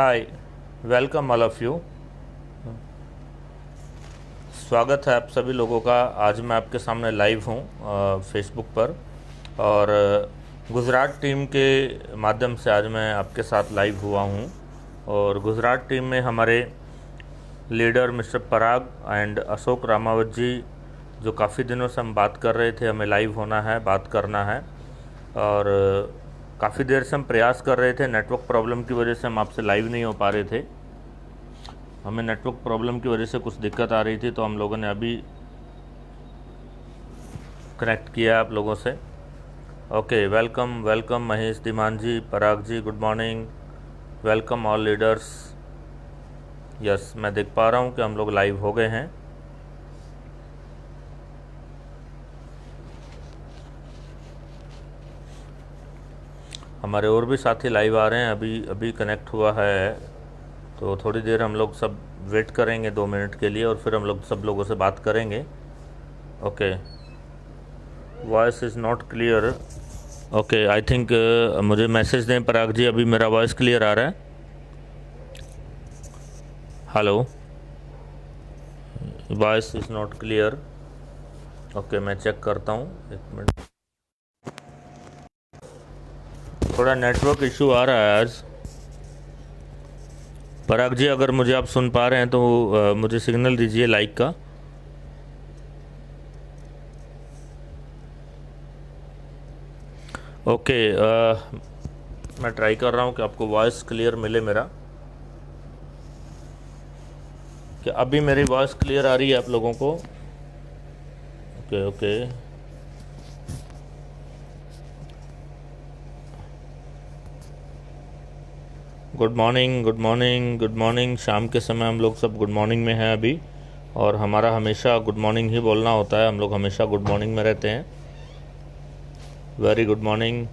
Hi, welcome all of you. स्वागत है आप सभी लोगों का। आज मैं आपके सामने लाइव हूँ फेसबुक पर, और गुजरात टीम के माध्यम से आज मैं आपके साथ लाइव हुआ हूँ। और गुजरात टीम में हमारे leader mister Parag and Ashok Ramawat ji, जो काफ़ी दिनों से हम बात कर रहे थे, हमें लाइव होना है, बात करना है। और काफ़ी देर से हम प्रयास कर रहे थे, नेटवर्क प्रॉब्लम की वजह से हम आपसे लाइव नहीं हो पा रहे थे। हमें नेटवर्क प्रॉब्लम की वजह से कुछ दिक्कत आ रही थी, तो हम लोगों ने अभी कनेक्ट किया आप लोगों से। Okay, welcome welcome Mahesh Dhiman ji, Parag ji, good morning, welcome all leaders. Yes, मैं देख पा रहा हूँ कि हम लोग लाइव हो गए हैं। हमारे और भी साथी लाइव आ रहे हैं, अभी अभी कनेक्ट हुआ है, तो थोड़ी देर हम लोग सब वेट करेंगे 2 मिनट के लिए, और फिर हम लोग सब लोगों से बात करेंगे। Okay, voice is not clear. Okay, I think मुझे मैसेज दें पराग जी, अभी मेरा वॉइस क्लियर आ रहा है? Hello, voice is not clear. Okay, मैं चेक करता हूँ, 1 मिनट। थोड़ा नेटवर्क इशू आ रहा है आज। पराग जी, अगर मुझे आप सुन पा रहे हैं तो मुझे सिग्नल दीजिए लाइक का। ओके, मैं ट्राई कर रहा हूँ कि आपको वॉइस क्लियर मिले मेरा। क्या अभी मेरी वॉइस क्लियर आ रही है आप लोगों को? Okay okay, good morning good morning good morning. शाम के समय हम लोग सब गुड मॉर्निंग में हैं अभी, और हमारा हमेशा गुड मॉर्निंग ही बोलना होता है। हम लोग हमेशा गुड मॉर्निंग में रहते हैं। Very good morning.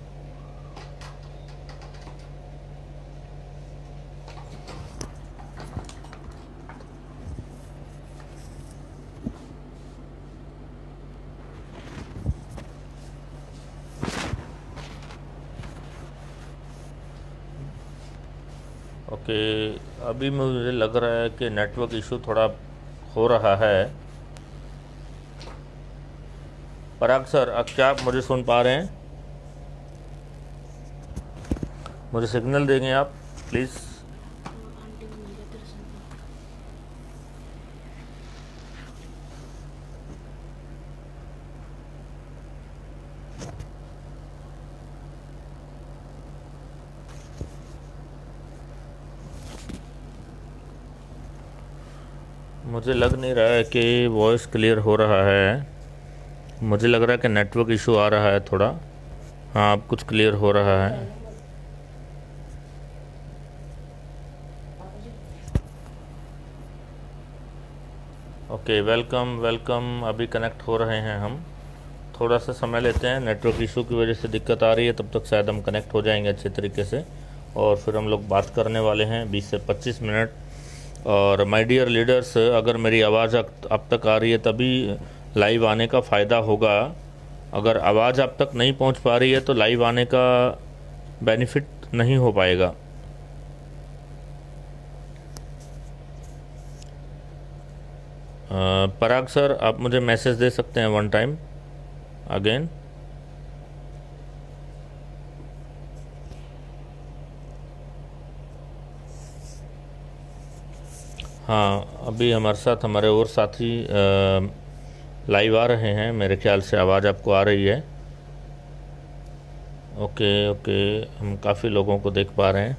ओके, अभी मुझे लग रहा है कि नेटवर्क इशू थोड़ा हो रहा है। पराग सर, अब क्या आप मुझे सुन पा रहे हैं? मुझे सिग्नल देंगे आप प्लीज़? मुझे लग नहीं रहा है कि वॉइस क्लियर हो रहा है। मुझे लग रहा है कि नेटवर्क इशू आ रहा है थोड़ा। हाँ, अब कुछ क्लियर हो रहा है। Okay, welcome welcome. अभी कनेक्ट हो रहे हैं हम। थोड़ा सा समय लेते हैं, नेटवर्क इशू की वजह से दिक्कत आ रही है, तब तक शायद हम कनेक्ट हो जाएंगे अच्छे तरीके से, और फिर हम लोग बात करने वाले हैं 20 से 25 मिनट। और माय डियर लीडर्स, अगर मेरी आवाज़ अब तक आ रही है तभी लाइव आने का फ़ायदा होगा। अगर आवाज़ आप तक नहीं पहुंच पा रही है तो लाइव आने का बेनिफिट नहीं हो पाएगा। पराग सर, आप मुझे मैसेज दे सकते हैं वन टाइम अगेन? हाँ, अभी हमारे साथ हमारे और साथी लाइव आ रहे हैं, मेरे ख्याल से आवाज़ आपको आ रही है। ओके ओके, हम काफ़ी लोगों को देख पा रहे हैं।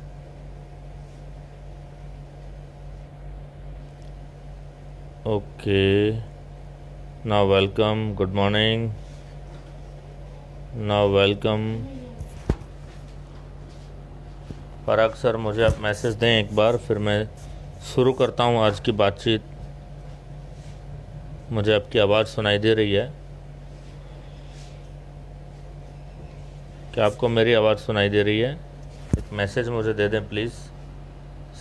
Okay, now welcome, good morning, now welcome. Parag sir, मुझे आप मैसेज दें एक बार, फिर मैं शुरू करता हूँ आज की बातचीत। मुझे आपकी आवाज़ सुनाई दे रही है? क्या आपको मेरी आवाज़ सुनाई दे रही है? एक मैसेज मुझे दे दें प्लीज़,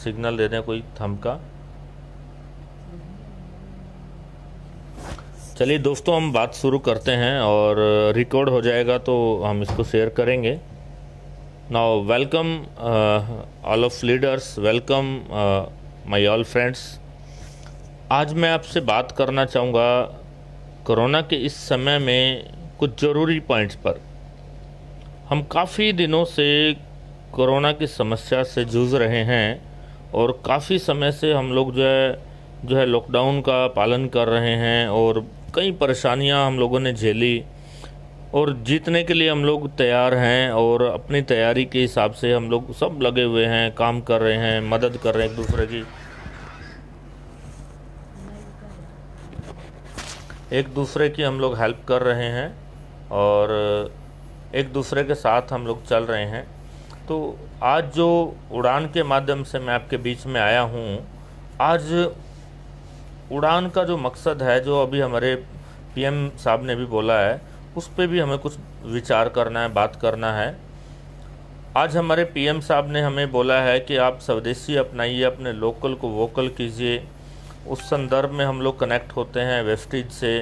सिग्नल दे दें कोई थंब का। चलिए दोस्तों, हम बात शुरू करते हैं, और रिकॉर्ड हो जाएगा तो हम इसको शेयर करेंगे। Now, welcome all of leaders, welcome my all friends. आज मैं आपसे बात करना चाहूँगा कोरोना के इस समय में कुछ ज़रूरी पॉइंट्स पर। हम काफ़ी दिनों से कोरोना की समस्या से जूझ रहे हैं और काफ़ी समय से हम लोग जो है लॉकडाउन का पालन कर रहे हैं और कई परेशानियां हम लोगों ने झेली और जीतने के लिए हम लोग तैयार हैं और अपनी तैयारी के हिसाब से हम लोग सब लगे हुए हैं, काम कर रहे हैं, मदद कर रहे हैं एक दूसरे की हम लोग हेल्प कर रहे हैं और एक दूसरे के साथ हम लोग चल रहे हैं। तो आज जो उड़ान के माध्यम से मैं आपके बीच में आया हूँ, आज उड़ान का जो मकसद है, जो अभी हमारे पीएम साहब ने भी बोला है, उस पे भी हमें कुछ विचार करना है, बात करना है। आज हमारे पीएम साहब ने हमें बोला है कि आप स्वदेशी अपनाइए, अपने लोकल को वोकल कीजिए। उस संदर्भ में हम लोग कनेक्ट होते हैं वेस्टेज से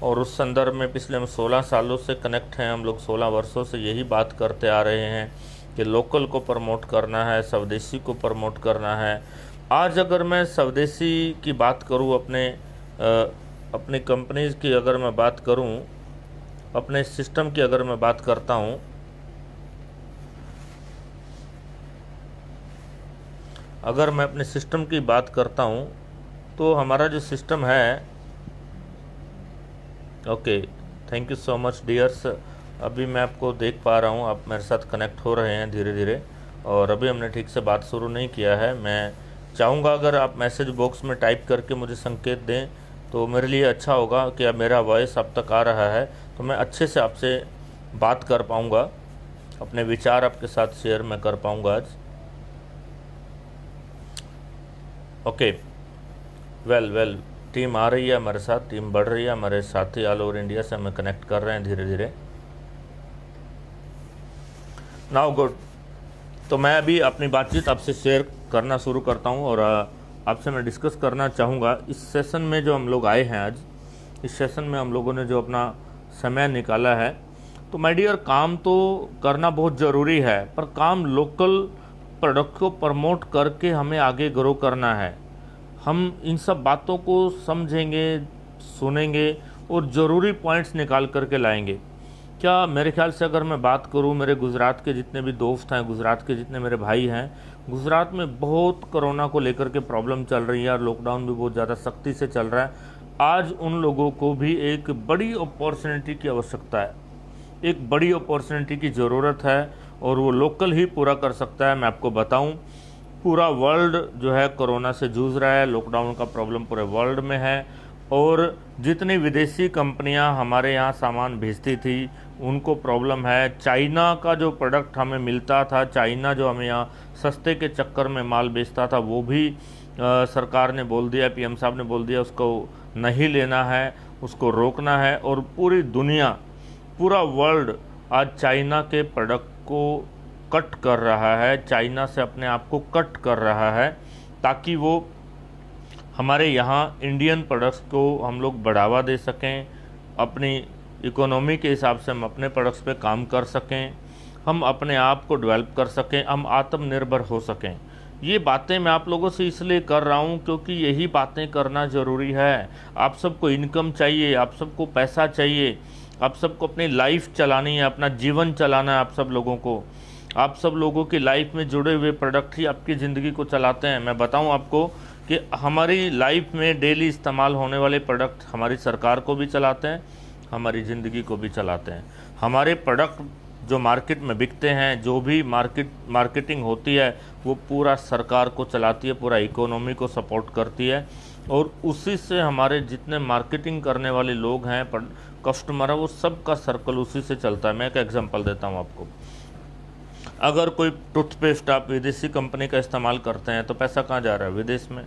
और उस संदर्भ में पिछले हम 16 सालों से कनेक्ट हैं। हम लोग 16 वर्षों से यही बात करते आ रहे हैं कि लोकल को प्रमोट करना है, स्वदेशी को प्रमोट करना है। आज अगर मैं स्वदेशी की बात करूं, अपनी कंपनीज की अगर मैं बात करूं, अपने सिस्टम की अगर मैं बात करता हूं, अगर मैं अपने सिस्टम की बात करता हूं तो हमारा जो सिस्टम है, okay, thank you so much dears. अभी मैं आपको देख पा रहा हूं, आप मेरे साथ कनेक्ट हो रहे हैं धीरे धीरे और अभी हमने ठीक से बात शुरू नहीं किया है। मैं चाहूँगा अगर आप मैसेज बॉक्स में टाइप करके मुझे संकेत दें तो मेरे लिए अच्छा होगा कि अब मेरा वॉइस आप तक आ रहा है तो मैं अच्छे से आपसे बात कर पाऊँगा, अपने विचार आपके साथ शेयर मैं कर पाऊँगा आज। ओके, वेल टीम आ रही है हमारे साथ, टीम बढ़ रही है, हमारे साथी ऑल ओवर इंडिया से हमें कनेक्ट कर रहे हैं धीरे धीरे। नाउ गुड, तो मैं अभी अपनी बातचीत आपसे शेयर करना शुरू करता हूं और आपसे मैं डिस्कस करना चाहूँगा इस सेशन में जो हम लोग आए हैं आज, इस सेशन में हम लोगों ने जो अपना समय निकाला है। तो माय डियर, काम तो करना बहुत ज़रूरी है, पर काम लोकल प्रोडक्ट को प्रमोट करके हमें आगे ग्रो करना है। हम इन सब बातों को समझेंगे, सुनेंगे और ज़रूरी पॉइंट्स निकाल करके लाएंगे। क्या मेरे ख्याल से अगर मैं बात करूं, मेरे गुजरात के जितने भी दोस्त हैं, गुजरात के जितने मेरे भाई हैं, गुजरात में बहुत कोरोना को लेकर के प्रॉब्लम चल रही है और लॉकडाउन भी बहुत ज़्यादा सख्ती से चल रहा है। आज उन लोगों को भी एक बड़ी अपॉर्चुनिटी की आवश्यकता है, एक बड़ी अपॉर्चुनिटी की ज़रूरत है और वो लोकल ही पूरा कर सकता है। मैं आपको बताऊं, पूरा वर्ल्ड जो है कोरोना से जूझ रहा है, लॉकडाउन का प्रॉब्लम पूरे वर्ल्ड में है और जितनी विदेशी कंपनियां हमारे यहाँ सामान भेजती थी उनको प्रॉब्लम है। चाइना का जो प्रोडक्ट हमें मिलता था, चाइना जो हमें यहाँ सस्ते के चक्कर में माल बेचता था, वो भी सरकार ने बोल दिया, पीएम साहब ने बोल दिया उसको नहीं लेना है, उसको रोकना है। और पूरी दुनिया, पूरा वर्ल्ड आज चाइना के प्रोडक्ट को कट कर रहा है, चाइना से अपने आप को कट कर रहा है ताकि वो हमारे यहाँ इंडियन प्रोडक्ट्स को हम लोग बढ़ावा दे सकें, अपनी इकोनॉमी के हिसाब से हम अपने प्रोडक्ट्स पे काम कर सकें, हम अपने आप को डेवलप कर सकें, हम आत्मनिर्भर हो सकें। ये बातें मैं आप लोगों से इसलिए कर रहा हूँ क्योंकि यही बातें करना ज़रूरी है। आप सबको इनकम चाहिए, आप सबको पैसा चाहिए, आप सबको अपनी लाइफ चलानी है, अपना जीवन चलाना है। आप सब लोगों को, आप सब लोगों की लाइफ में जुड़े हुए प्रोडक्ट ही आपकी ज़िंदगी को चलाते हैं। मैं बताऊं आपको कि हमारी लाइफ में डेली इस्तेमाल होने वाले प्रोडक्ट हमारी सरकार को भी चलाते हैं, हमारी ज़िंदगी को भी चलाते हैं। हमारे प्रोडक्ट जो मार्केट में बिकते हैं, जो भी मार्केटिंग होती है, वो पूरा सरकार को चलाती है, पूरा इकोनॉमी को सपोर्ट करती है और उसी से हमारे जितने मार्केटिंग करने वाले लोग हैं, कस्टमर है, वो सब का सर्कल उसी से चलता है। मैं एक एग्जांपल देता हूँ आपको। अगर कोई टूथपेस्ट आप विदेशी कंपनी का इस्तेमाल करते हैं तो पैसा कहाँ जा रहा है? विदेश में।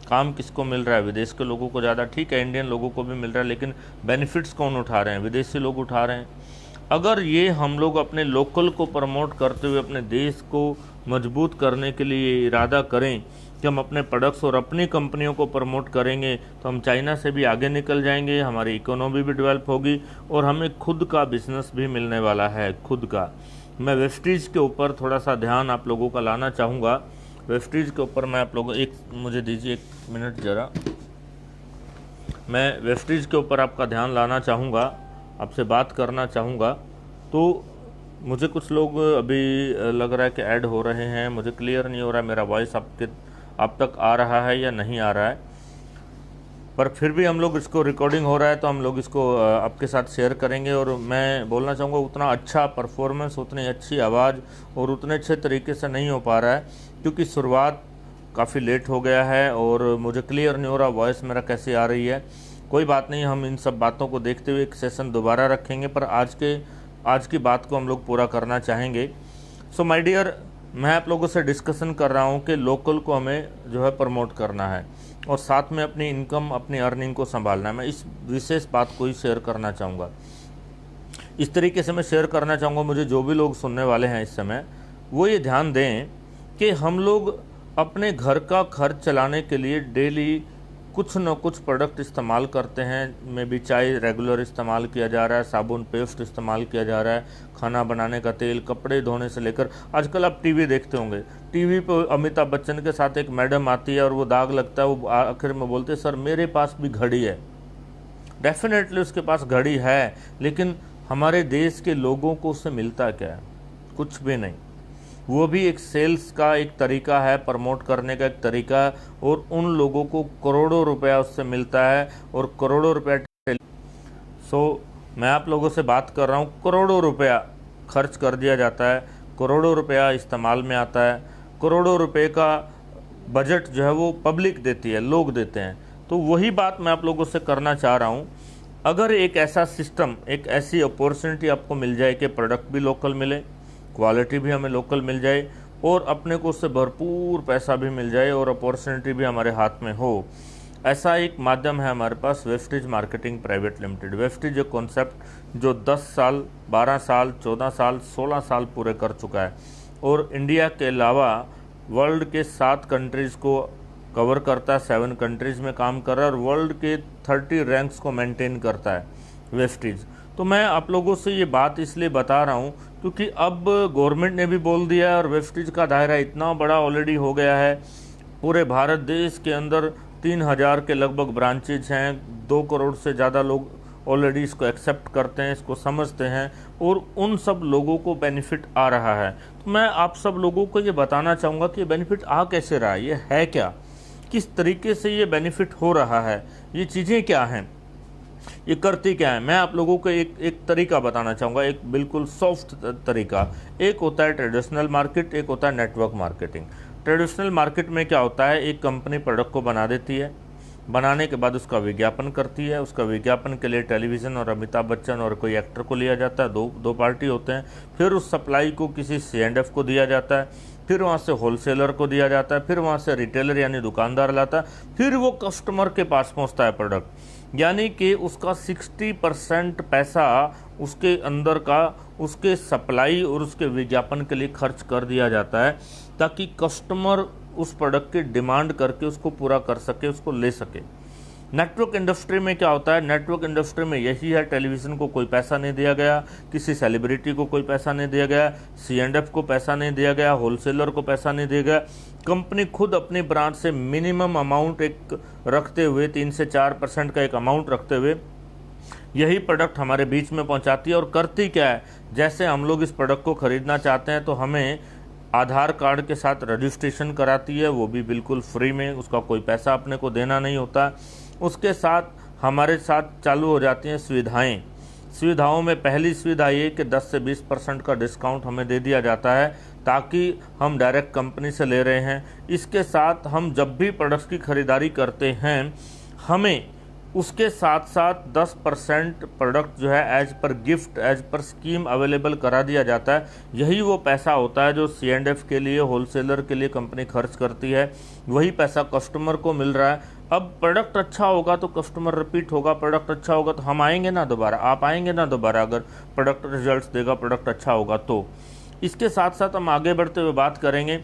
काम किसको मिल रहा है? विदेश के लोगों को ज़्यादा। ठीक है, इंडियन लोगों को भी मिल रहा है, लेकिन बेनिफिट्स कौन उठा रहे हैं? विदेशी लोग उठा रहे हैं। अगर ये हम लोग अपने लोकल को प्रमोट करते हुए अपने देश को मजबूत करने के लिए इरादा करें कि हम अपने प्रोडक्ट्स और अपनी कंपनियों को प्रमोट करेंगे तो हम चाइना से भी आगे निकल जाएंगे, हमारी इकोनॉमी भी डेवलप होगी और हमें खुद का बिजनेस भी मिलने वाला है, खुद का। मैं वेस्टीज के ऊपर थोड़ा सा ध्यान आप लोगों का लाना चाहूँगा। वेस्टीज के ऊपर मैं आप लोगों मुझे दीजिए 1 मिनट ज़रा। मैं वेस्टीज के ऊपर आपका ध्यान लाना चाहूँगा, आपसे बात करना चाहूँगा। तो मुझे कुछ लोग अभी लग रहा है कि ऐड हो रहे हैं, मुझे क्लियर नहीं हो रहा है मेरा वॉइस आप तक आ रहा है या नहीं आ रहा है, पर फिर भी हम लोग इसको रिकॉर्डिंग हो रहा है तो हम लोग इसको आपके साथ शेयर करेंगे। और मैं बोलना चाहूँगा उतना अच्छा परफॉर्मेंस, उतनी अच्छी आवाज़ और उतने अच्छे तरीके से नहीं हो पा रहा है क्योंकि शुरुआत काफ़ी लेट हो गया है और मुझे क्लियर नहीं हो रहा वॉइस मेरा कैसे आ रही है। कोई बात नहीं, हम इन सब बातों को देखते हुए एक सेशन दोबारा रखेंगे, पर आज की बात को हम लोग पूरा करना चाहेंगे। सो माय डियर, मैं आप लोगों से डिस्कशन कर रहा हूँ कि लोकल को हमें जो है प्रमोट करना है और साथ में अपनी इनकम, अपनी अर्निंग को संभालना है। मैं इस विशेष बात को ही शेयर करना चाहूँगा। इस तरीके से मैं शेयर करना चाहूँगा, मुझे जो भी लोग सुनने वाले हैं इस समय वो ये ध्यान दें कि हम लोग अपने घर का खर्च चलाने के लिए डेली कुछ न कुछ प्रोडक्ट इस्तेमाल करते हैं। में भी चाय रेगुलर इस्तेमाल किया जा रहा है, साबुन पेस्ट इस्तेमाल किया जा रहा है, खाना बनाने का तेल, कपड़े धोने से लेकर आजकल आप टीवी देखते होंगे, टीवी पर अमिताभ बच्चन के साथ एक मैडम आती है और वो दाग लगता है, वो आखिर में बोलते हैं सर मेरे पास भी घड़ी है। डेफिनेटली उसके पास घड़ी है, लेकिन हमारे देश के लोगों को उससे मिलता क्या है? कुछ भी नहीं। वो भी एक सेल्स का एक तरीका है, प्रमोट करने का एक तरीका है, और उन लोगों को करोड़ों रुपया उससे मिलता है और करोड़ों रुपया। मैं आप लोगों से बात कर रहा हूँ, करोड़ों रुपया खर्च कर दिया जाता है, करोड़ों रुपया इस्तेमाल में आता है, करोड़ों रुपए का बजट जो है वो पब्लिक देती है, लोग देते हैं। तो वही बात मैं आप लोगों से करना चाह रहा हूँ। अगर एक ऐसा सिस्टम, एक ऐसी अपॉर्चुनिटी आपको मिल जाए कि प्रोडक्ट भी लोकल मिले, क्वालिटी भी हमें लोकल मिल जाए और अपने को उससे भरपूर पैसा भी मिल जाए और अपॉर्चुनिटी भी हमारे हाथ में हो, ऐसा एक माध्यम है हमारे पास, Vestige marketing private limited. Vestige एक कॉन्सेप्ट जो 10 साल, 12 साल, 14 साल, 16 साल पूरे कर चुका है और इंडिया के अलावा वर्ल्ड के 7 कंट्रीज़ को कवर करता है, 7 कंट्रीज़ में काम कर रहा है और वर्ल्ड के 30 रैंक्स को मेंटेन करता है वेस्टीज। तो मैं आप लोगों से ये बात इसलिए बता रहा हूँ क्योंकि अब गवर्नमेंट ने भी बोल दिया है और वेस्टीज का दायरा इतना बड़ा ऑलरेडी हो गया है। पूरे भारत देश के अंदर 3000 के लगभग ब्रांचेज हैं, 2 करोड़ से ज़्यादा लोग ऑलरेडी इसको एक्सेप्ट करते हैं, इसको समझते हैं और उन सब लोगों को बेनिफिट आ रहा है। तो मैं आप सब लोगों को ये बताना चाहूँगा कि बेनिफिट आ कैसे रहा है, ये है क्या, किस तरीके से ये बेनिफिट हो रहा है, ये चीज़ें क्या हैं, ये करती क्या है। मैं आप लोगों को एक तरीका बताना चाहूँगा, एक बिल्कुल सॉफ्ट तरीका। एक होता है ट्रेडिशनल मार्केट, एक होता है नेटवर्क मार्केटिंग। ट्रेडिशनल मार्केट में क्या होता है, एक कंपनी प्रोडक्ट को बना देती है, बनाने के बाद उसका विज्ञापन करती है, उसका विज्ञापन के लिए टेलीविज़न और अमिताभ बच्चन और कोई एक्टर को लिया जाता है, दो पार्टी होते हैं। फिर उस सप्लाई को किसी C&F को दिया जाता है, फिर वहाँ से होलसेलर को दिया जाता है, फिर वहाँ से रिटेलर यानी दुकानदार लाता है, फिर वो कस्टमर के पास पहुँचता है प्रोडक्ट। यानी कि उसका 60% पैसा उसके अंदर का उसके सप्लाई और उसके विज्ञापन के लिए खर्च कर दिया जाता है ताकि कस्टमर उस प्रोडक्ट की डिमांड करके उसको पूरा कर सके, उसको ले सके। नेटवर्क इंडस्ट्री में क्या होता है, नेटवर्क इंडस्ट्री में यही है, टेलीविज़न को कोई पैसा नहीं दिया गया, किसी सेलिब्रिटी को कोई पैसा नहीं दिया गया, C&F को पैसा नहीं दिया गया, होलसेलर को पैसा नहीं दिया गया। कंपनी खुद अपनी ब्रांच से मिनिमम अमाउंट एक रखते हुए 3 से 4% का एक अमाउंट रखते हुए यही प्रोडक्ट हमारे बीच में पहुंचाती है। और करती क्या है, जैसे हम लोग इस प्रोडक्ट को ख़रीदना चाहते हैं तो हमें आधार कार्ड के साथ रजिस्ट्रेशन कराती है, वो भी बिल्कुल फ्री में, उसका कोई पैसा अपने को देना नहीं होता। उसके साथ हमारे साथ चालू हो जाती हैं सुविधाओं में पहली सुविधा ये कि 10 से 20% का डिस्काउंट हमें दे दिया जाता है ताकि हम डायरेक्ट कंपनी से ले रहे हैं। इसके साथ हम जब भी प्रोडक्ट्स की खरीदारी करते हैं हमें उसके साथ साथ 10% प्रोडक्ट जो है as per gift, as per scheme available करा दिया जाता है। यही वो पैसा होता है जो C&F के लिए, होलसेलर के लिए कंपनी खर्च करती है, वही पैसा कस्टमर को मिल रहा है। अब प्रोडक्ट अच्छा होगा तो कस्टमर रिपीट होगा, प्रोडक्ट अच्छा होगा तो हम आएंगे ना दोबारा, आप आएंगे ना दोबारा, अगर प्रोडक्ट रिजल्ट्स देगा, प्रोडक्ट अच्छा होगा तो। इसके साथ साथ हम आगे बढ़ते हुए बात करेंगे,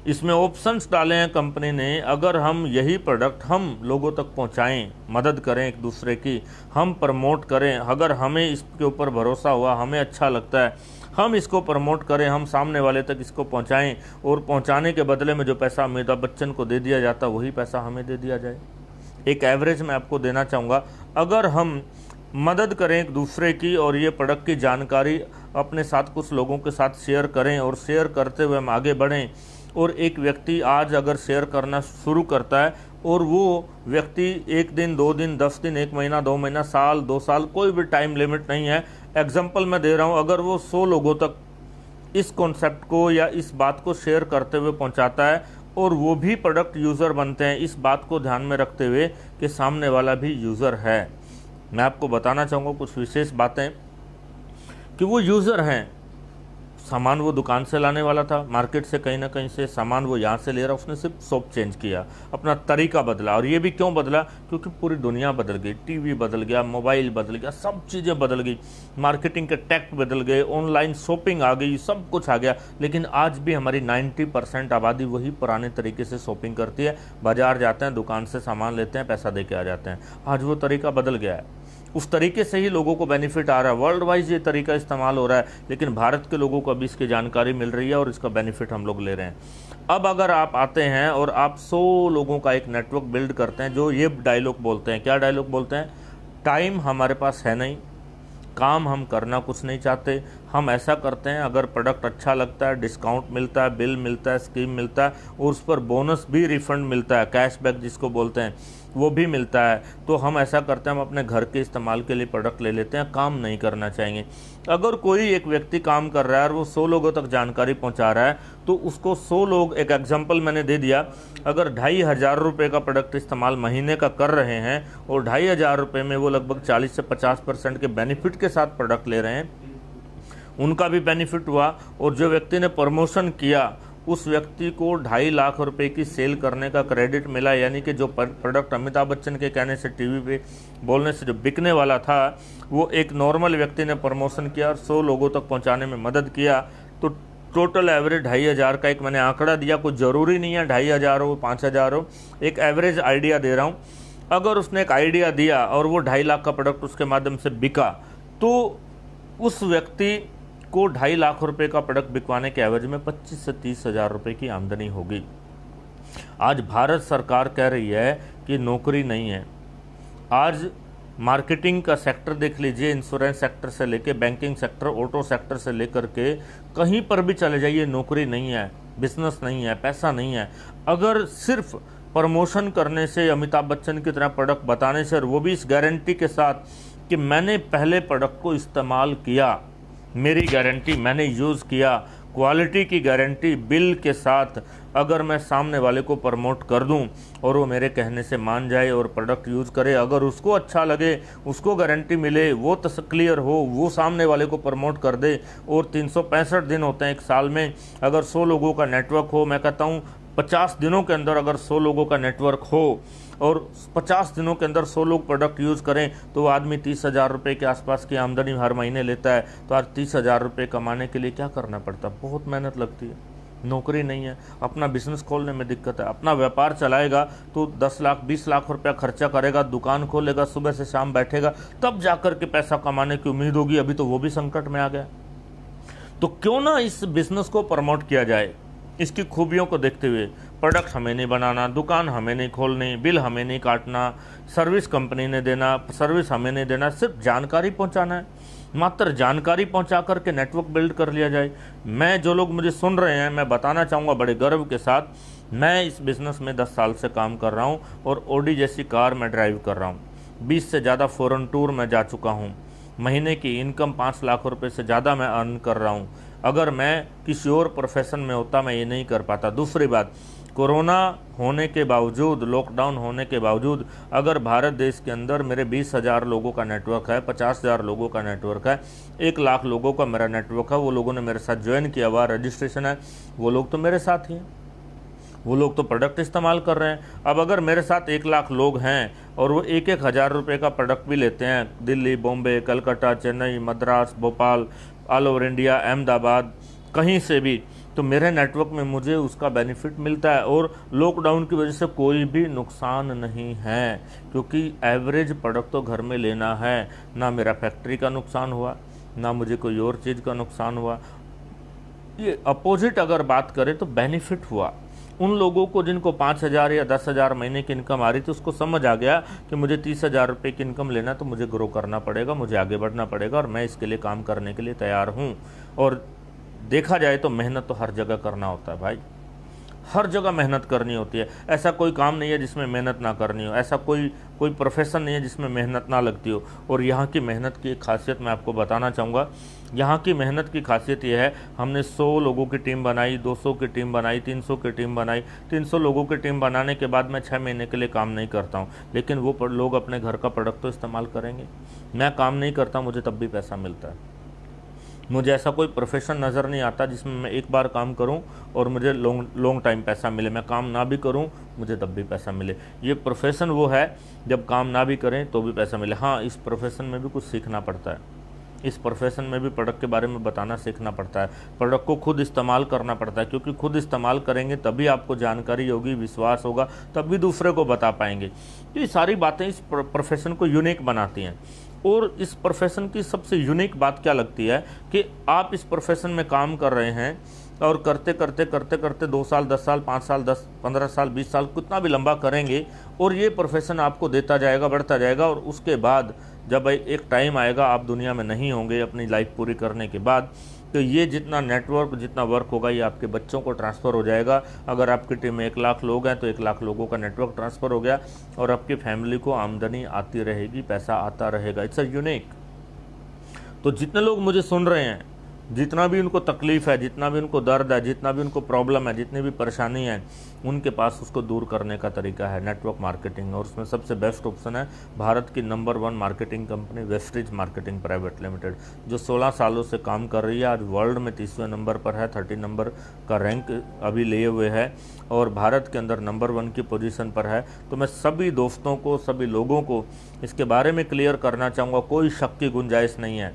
इसमें ऑप्शंस डाले हैं कंपनी ने, अगर हम यही प्रोडक्ट हम लोगों तक पहुंचाएं, मदद करें एक दूसरे की, हम प्रमोट करें, अगर हमें इसके ऊपर भरोसा हुआ, हमें अच्छा लगता है, हम इसको प्रमोट करें, हम सामने वाले तक इसको पहुंचाएं और पहुंचाने के बदले में जो पैसा अमिताभ बच्चन को दे दिया जाता वही पैसा हमें दे दिया जाए। एक एवरेज मैं आपको देना चाहूँगा, अगर हम मदद करें एक दूसरे की और ये प्रोडक्ट की जानकारी अपने साथ कुछ लोगों के साथ शेयर करें और शेयर करते हुए हम आगे बढ़ें, और एक व्यक्ति आज अगर शेयर करना शुरू करता है और वो व्यक्ति 1 दिन 2 दिन 10 दिन 1 महीना 2 महीना साल 2 साल, कोई भी टाइम लिमिट नहीं है, एग्जाम्पल मैं दे रहा हूँ, अगर वो 100 लोगों तक इस कॉन्सेप्ट को या इस बात को शेयर करते हुए पहुँचाता है और वो भी प्रोडक्ट यूज़र बनते हैं, इस बात को ध्यान में रखते हुए कि सामने वाला भी यूज़र है। मैं आपको बताना चाहूँगा कुछ विशेष बातें कि वो यूज़र हैं। सामान वो दुकान से लाने वाला था, मार्केट से कहीं ना कहीं से सामान वो यहाँ से ले रहा, उसने सिर्फ शॉप चेंज किया, अपना तरीका बदला। और ये भी क्यों बदला? क्योंकि पूरी दुनिया बदल गई, टीवी बदल गया, मोबाइल बदल गया, सब चीज़ें बदल गई, मार्केटिंग के टेक्ट बदल गए, ऑनलाइन शॉपिंग आ गई, सब कुछ आ गया। लेकिन आज भी हमारी 90% आबादी वही पुराने तरीके से शॉपिंग करती है, बाजार जाते हैं, दुकान से सामान लेते हैं, पैसा दे के आ जाते हैं। आज वो तरीका बदल गया है, उस तरीके से ही लोगों को बेनिफिट आ रहा है, वर्ल्ड वाइज ये तरीका इस्तेमाल हो रहा है, लेकिन भारत के लोगों को अभी इसकी जानकारी मिल रही है और इसका बेनिफिट हम लोग ले रहे हैं। अब अगर आप आते हैं और आप 100 लोगों का एक नेटवर्क बिल्ड करते हैं जो ये डायलॉग बोलते हैं, क्या डायलॉग बोलते हैं? टाइम हमारे पास है नहीं, काम हम करना कुछ नहीं चाहते, हम ऐसा करते हैं अगर प्रोडक्ट अच्छा लगता है, डिस्काउंट मिलता है, बिल मिलता है, स्कीम मिलता है और उस पर बोनस भी रिफंड मिलता है, कैशबैक जिसको बोलते हैं वो भी मिलता है, तो हम ऐसा करते हैं, हम अपने घर के इस्तेमाल के लिए प्रोडक्ट ले लेते हैं, काम नहीं करना चाहेंगे। अगर कोई एक व्यक्ति काम कर रहा है और वो 100 लोगों तक जानकारी पहुंचा रहा है तो उसको 100 लोग, एक एग्जांपल मैंने दे दिया, अगर 2,500 रुपये का प्रोडक्ट इस्तेमाल महीने का कर रहे हैं और 2,500 रुपये में वो लगभग 40 से 50% के बेनिफिट के साथ प्रोडक्ट ले रहे हैं, उनका भी बेनिफिट हुआ। और जो व्यक्ति ने प्रमोशन किया उस व्यक्ति को 2.5 लाख रुपए की सेल करने का क्रेडिट मिला, यानी कि जो प्रोडक्ट अमिताभ बच्चन के कहने से टीवी पे बोलने से जो बिकने वाला था वो एक नॉर्मल व्यक्ति ने प्रमोशन किया और 100 लोगों तक पहुंचाने में मदद किया। तो टोटल एवरेज 2,500 का एक मैंने आंकड़ा दिया, कुछ ज़रूरी नहीं है 2,500 हो 5,000 हो, एक एवरेज आइडिया दे रहा हूँ। अगर उसने एक आइडिया दिया और वो 2.5 लाख का प्रोडक्ट उसके माध्यम से बिका तो उस व्यक्ति को 2.5 लाख रुपए का प्रोडक्ट बिकवाने के एवरेज में 25 से 30 हज़ार रुपये की आमदनी होगी। आज भारत सरकार कह रही है कि नौकरी नहीं है। आज मार्केटिंग का सेक्टर देख लीजिए, इंश्योरेंस सेक्टर से लेके बैंकिंग सेक्टर, ऑटो सेक्टर से लेकर के कहीं पर भी चले जाइए, नौकरी नहीं है, बिजनेस नहीं है, पैसा नहीं है। अगर सिर्फ प्रमोशन करने से, अमिताभ बच्चन की तरह प्रोडक्ट बताने से, और वो भी इस गारंटी के साथ कि मैंने पहले प्रोडक्ट को इस्तेमाल किया, मेरी गारंटी, मैंने यूज़ किया, क्वालिटी की गारंटी बिल के साथ, अगर मैं सामने वाले को प्रमोट कर दूं और वो मेरे कहने से मान जाए और प्रोडक्ट यूज़ करे, अगर उसको अच्छा लगे, उसको गारंटी मिले, वो क्लियर हो, वो सामने वाले को प्रमोट कर दे, और 365 दिन होते हैं एक साल में, अगर 100 लोगों का नेटवर्क हो, मैं कहता हूँ 50 दिनों के अंदर अगर 100 लोगों का नेटवर्क हो और 50 दिनों के अंदर 100 लोग प्रोडक्ट यूज़ करें तो वो आदमी 30,000 रुपये के आसपास की आमदनी हर महीने लेता है। तो आज 30,000 रुपये कमाने के लिए क्या करना पड़ता है? बहुत मेहनत लगती है, नौकरी नहीं है, अपना बिजनेस खोलने में दिक्कत है। अपना व्यापार चलाएगा तो 10 लाख 20 लाख रुपया खर्चा करेगा, दुकान खोलेगा, सुबह से शाम बैठेगा, तब जाकर के पैसा कमाने की उम्मीद होगी। अभी तो वो भी संकट में आ गया। तो क्यों ना इस बिजनेस को प्रमोट किया जाए, इसकी खूबियों को देखते हुए। प्रोडक्ट हमें नहीं बनाना, दुकान हमें नहीं खोलनी, बिल हमें नहीं काटना, सर्विस कंपनी ने देना, सर्विस हमें नहीं देना, सिर्फ जानकारी पहुंचाना है। मात्र जानकारी पहुंचा करके नेटवर्क बिल्ड कर लिया जाए। मैं, जो लोग मुझे सुन रहे हैं, मैं बताना चाहूँगा बड़े गर्व के साथ, मैं इस बिज़नेस में 10 साल से काम कर रहा हूँ और ऑडी जैसी कार मैं ड्राइव कर रहा हूँ। 20 से ज़्यादा फ़ॉरेन टूर मैं जा चुका हूँ। महीने की इनकम 5 लाख रुपए से ज़्यादा मैं अर्न कर रहा हूँ। अगर मैं किसी और प्रोफेशन में होता मैं ये नहीं कर पाता। दूसरी बात, कोरोना होने के बावजूद, लॉकडाउन होने के बावजूद, अगर भारत देश के अंदर मेरे 20,000 लोगों का नेटवर्क है, 50,000 लोगों का नेटवर्क है, 1 लाख लोगों का मेरा नेटवर्क है, वो लोगों ने मेरे साथ ज्वाइन किया हुआ, रजिस्ट्रेशन है, वो लोग तो मेरे साथ ही हैं, वो लोग तो प्रोडक्ट इस्तेमाल कर रहे हैं। अब अगर मेरे साथ 1 लाख लोग हैं और वो 1-1 हज़ार रुपये का प्रोडक्ट भी लेते हैं, Delhi, Bombay, Calcutta, Chennai, Madras, Bhopal, all over India, Ahmedabad, कहीं से भी, तो मेरे नेटवर्क में मुझे उसका बेनिफिट मिलता है। और लॉकडाउन की वजह से कोई भी नुकसान नहीं है, क्योंकि एवरेज प्रोडक्ट तो घर में लेना है। ना मेरा फैक्ट्री का नुकसान हुआ, ना मुझे कोई और चीज़ का नुकसान हुआ। ये अपोजिट अगर बात करें तो बेनिफिट हुआ उन लोगों को जिनको 5,000 या 10,000 महीने की इनकम आ रही थी। उसको समझ आ गया कि मुझे 30,000 रुपये की इनकम लेना, तो मुझे ग्रो करना पड़ेगा, मुझे आगे बढ़ना पड़ेगा और मैं इसके लिए काम करने के लिए तैयार हूँ। और देखा जाए तो मेहनत तो हर जगह करना होता है भाई, हर जगह मेहनत करनी होती है। ऐसा कोई काम नहीं है जिसमें मेहनत ना करनी हो, ऐसा कोई प्रोफेशन नहीं है जिसमें मेहनत ना लगती हो। और यहाँ की मेहनत की एक खासियत मैं आपको बताना चाहूँगा। यहाँ की मेहनत की खासियत यह है, हमने 100 लोगों की टीम बनाई, 200 की टीम बनाई, 300 की टीम बनाई। 300 लोगों की टीम बनाने के बाद मैं 6 महीने के लिए काम नहीं करता हूँ, लेकिन वो लोग अपने घर का प्रोडक्ट तो इस्तेमाल करेंगे। मैं काम नहीं करता, मुझे तब भी पैसा मिलता है। मुझे ऐसा कोई प्रोफेशन नज़र नहीं आता जिसमें मैं एक बार काम करूं और मुझे लॉन्ग टाइम पैसा मिले, मैं काम ना भी करूं मुझे तब भी पैसा मिले। ये प्रोफेशन वो है जब काम ना भी करें तो भी पैसा मिले। हाँ, इस प्रोफेशन में भी कुछ सीखना पड़ता है, इस प्रोफेशन में भी प्रोडक्ट के बारे में बताना सीखना पड़ता है, प्रोडक्ट को खुद इस्तेमाल करना पड़ता है, क्योंकि खुद इस्तेमाल करेंगे तभी आपको जानकारी होगी, विश्वास होगा, तब भी दूसरे को बता पाएंगे। तो ये सारी बातें इस प्रोफेशन को यूनिक बनाती हैं। और इस प्रोफेशन की सबसे यूनिक बात क्या लगती है कि आप इस प्रोफेशन में काम कर रहे हैं और करते करते करते करते 2 साल, 10 साल, 5 साल, 10, 15 साल, 20 साल, कितना भी लंबा करेंगे और ये प्रोफेशन आपको देता जाएगा, बढ़ता जाएगा। और उसके बाद जब एक टाइम आएगा आप दुनिया में नहीं होंगे अपनी लाइफ पूरी करने के बाद, तो ये जितना नेटवर्क, जितना वर्क होगा, ये आपके बच्चों को ट्रांसफ़र हो जाएगा। अगर आपकी टीम में 1 लाख लोग हैं तो 1 लाख लोगों का नेटवर्क ट्रांसफ़र हो गया और आपकी फैमिली को आमदनी आती रहेगी, पैसा आता रहेगा। It's a unique. तो जितने लोग मुझे सुन रहे हैं, जितना भी उनको तकलीफ़ है, जितना भी उनको दर्द है, जितना भी उनको प्रॉब्लम है, जितनी भी परेशानी है, उनके पास उसको दूर करने का तरीका है नेटवर्क मार्केटिंग। और उसमें सबसे बेस्ट ऑप्शन है भारत की number 1 marketing company wastage marketing private limited, जो 16 सालों से काम कर रही है। आज वर्ल्ड में 30वें नंबर पर है, 30 नंबर का रैंक अभी लिए हुए है और भारत के अंदर नंबर 1 की पोजीशन पर है। तो मैं सभी दोस्तों को, सभी लोगों को इसके बारे में क्लियर करना चाहूँगा, कोई शक की गुंजाइश नहीं है,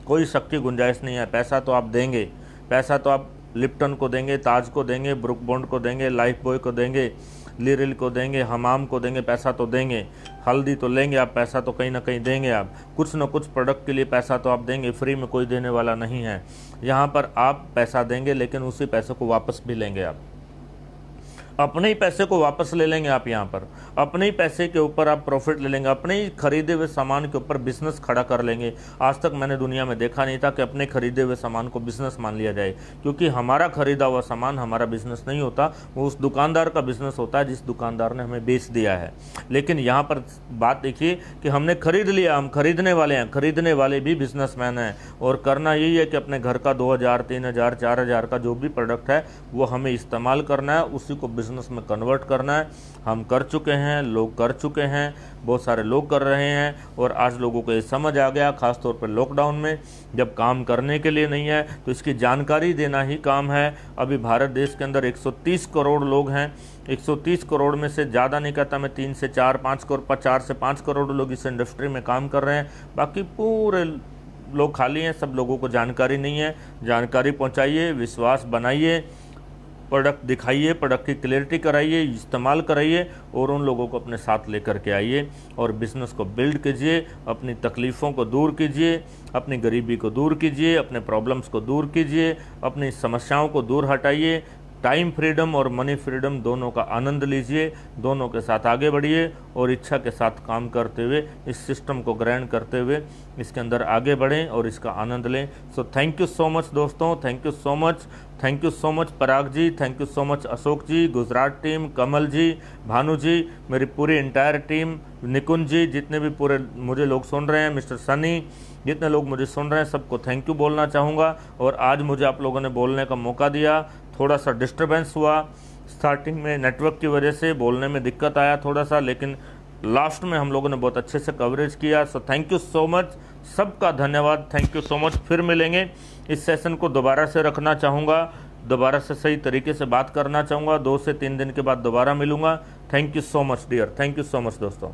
कोई शक की गुंजाइश नहीं है। पैसा तो आप देंगे, पैसा तो आप लिप्टन को देंगे, ताज को देंगे, ब्रुक बॉन्ड को देंगे, लाइफ बॉय को देंगे, लिरिल को देंगे, हमाम को देंगे, पैसा तो देंगे। हल्दी तो लेंगे आप, पैसा तो कहीं ना कहीं देंगे आप। कुछ ना कुछ प्रोडक्ट के लिए पैसा तो आप देंगे, फ्री में कोई देने वाला नहीं है। यहाँ पर आप पैसा देंगे लेकिन उसी पैसे को वापस भी लेंगे आप, अपने ही पैसे को वापस ले लेंगे आप। यहाँ पर अपने ही पैसे के ऊपर आप प्रॉफिट ले लेंगे, अपने ही खरीदे हुए सामान के ऊपर बिजनेस खड़ा कर लेंगे। आज तक मैंने दुनिया में देखा नहीं था कि अपने खरीदे हुए सामान को बिजनेस मान लिया जाए, क्योंकि हमारा खरीदा हुआ सामान हमारा बिजनेस नहीं होता, वो उस दुकानदार का बिजनेस होता है जिस दुकानदार ने हमें बेच दिया है। लेकिन यहाँ पर बात देखिए कि हमने खरीद लिया, हम खरीदने वाले हैं, खरीदने वाले भी बिजनेसमैन हैं। और करना यही है कि अपने घर का 2,000, 3,000, 4,000 का जो भी प्रोडक्ट है वो हमें इस्तेमाल करना है, उसी को बिजनेस में कन्वर्ट करना है। हम कर चुके हैं, लोग कर चुके हैं, बहुत सारे लोग कर रहे हैं। और आज लोगों को ये समझ आ गया, खासतौर पर लॉकडाउन में जब काम करने के लिए नहीं है तो इसकी जानकारी देना ही काम है। अभी भारत देश के अंदर 130 करोड़ लोग हैं। 130 करोड़ में से ज़्यादा नहीं कहता मैं, 3 से 4, 5 करोड़, 4 से 5 करोड़ लोग इस इंडस्ट्री में काम कर रहे हैं। बाकी पूरे लोग खाली हैं, सब लोगों को जानकारी नहीं है। जानकारी पहुंचाइए, विश्वास बनाइए, प्रोडक्ट दिखाइए, प्रोडक्ट की क्लियरिटी कराइए, इस्तेमाल कराइए और उन लोगों को अपने साथ लेकर के आइए और बिज़नेस को बिल्ड कीजिए। अपनी तकलीफ़ों को दूर कीजिए, अपनी गरीबी को दूर कीजिए, अपने प्रॉब्लम्स को दूर कीजिए, अपनी समस्याओं को दूर हटाइए। टाइम फ्रीडम और मनी फ्रीडम दोनों का आनंद लीजिए, दोनों के साथ आगे बढ़िए और इच्छा के साथ काम करते हुए, इस सिस्टम को ग्रहण करते हुए इसके अंदर आगे बढ़ें और इसका आनंद लें। So thank you so much दोस्तों, thank you so much, thank you so much Parag ji, thank you so much Ashok ji, Gujarat team, Kamal ji, Bhanu ji, मेरी पूरी इंटायर टीम, निकुंज जी, जितने भी पूरे मुझे लोग सुन रहे हैं, मिस्टर सनी, जितने लोग मुझे सुन रहे हैं, सबको थैंक यू बोलना चाहूँगा। और आज मुझे आप लोगों ने बोलने का मौका दिया। थोड़ा सा डिस्टर्बेंस हुआ स्टार्टिंग में, नेटवर्क की वजह से बोलने में दिक्कत आया थोड़ा सा, लेकिन लास्ट में हम लोगों ने बहुत अच्छे से कवरेज किया। सो थैंक यू सो मच, सबका धन्यवाद, थैंक यू सो मच। फिर मिलेंगे, इस सेशन को दोबारा से रखना चाहूँगा, दोबारा से सही तरीके से बात करना चाहूँगा। 2 से 3 दिन के बाद दोबारा मिलूँगा। Thank you so much dear, thank you so much दोस्तों।